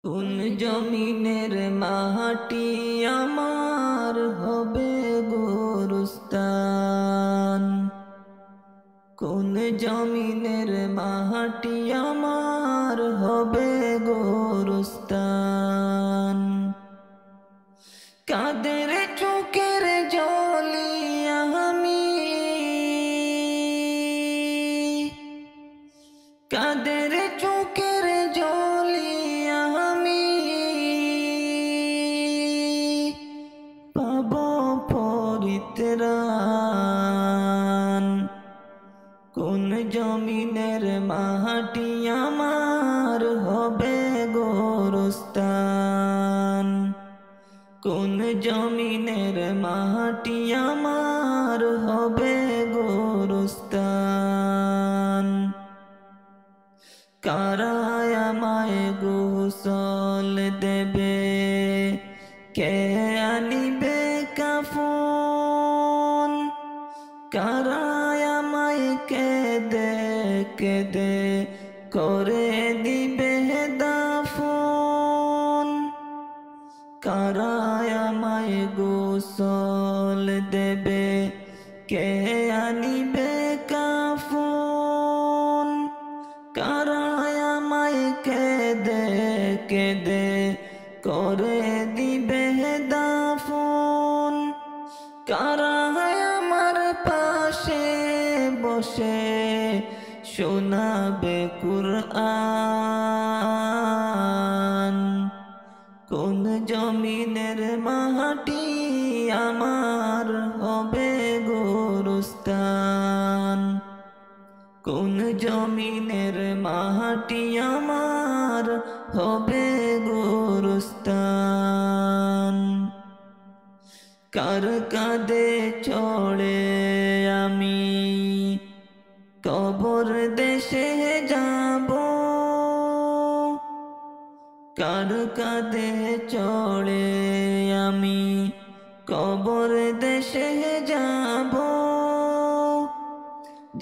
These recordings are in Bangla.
কোন জমিনের মাটি আমার হবে গোরস্তান। কোন জমিনের মাটি আমার হবে গোরস্তান। কাদের চোখের জলি আমি, কাদের চোখের জলি আমি পাব পরিত্রাণ। কোন জমিনের মাটি আমার হবে গোরস্তান। কোন জমিনের মাটি আমার হবে গোরস্তান। কারায় আমায় গোসল দেবে, কে আনিবে কাফন। কারায় আমায় কেঁদে কেঁদে করে দিবে দাফন। কারায় আমায় গোসল দেবে, কে আনিবে কাফন। কারায় আমায় কেঁদে কেঁদে করে দিবে দাফন। কারায় আমার পাশে বসে শোনাবে কুরআন। কোন জমিনের মাটি আমার হবে গোরস্তান। কোন জমিনের মাটি আমার হবে গোরস্তান। কার কাঁধে চড়ে আমি কবর দেশে যাব। কার কাঁধে চড়ে আমি কবর দেশে যাব।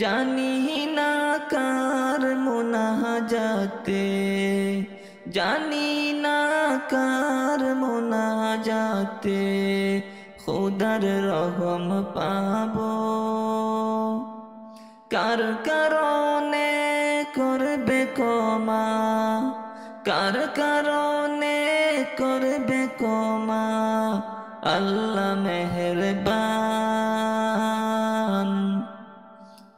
জানি না কার মুনাজাতে, জানি না কার মুনাজাতে খুদার রহম পাবো। কার কারণে করবে ক্ষমা, কার কারণে করবে ক্ষমা আল্লাহ মেহেরবান।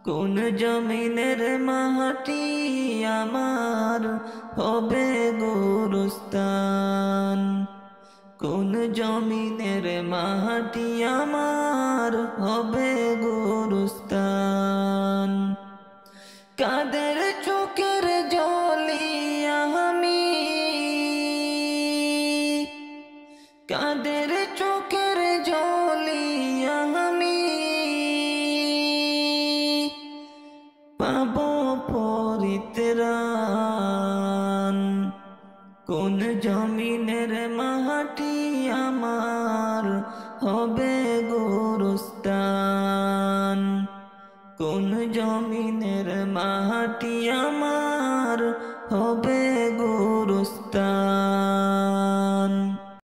কোন জমিনের মাটি আমার হবে গোরস্তান। কোন জমিনের মাটি আমার হবে গোরস্তান। কাদের চোখের জলি আমি, কাদের চোখের জলি আমি পাব পরিত্রাণ। কোন জমিনের মাটি আমার হবে গোরস্তান। কোন জমিনের মাটি আমার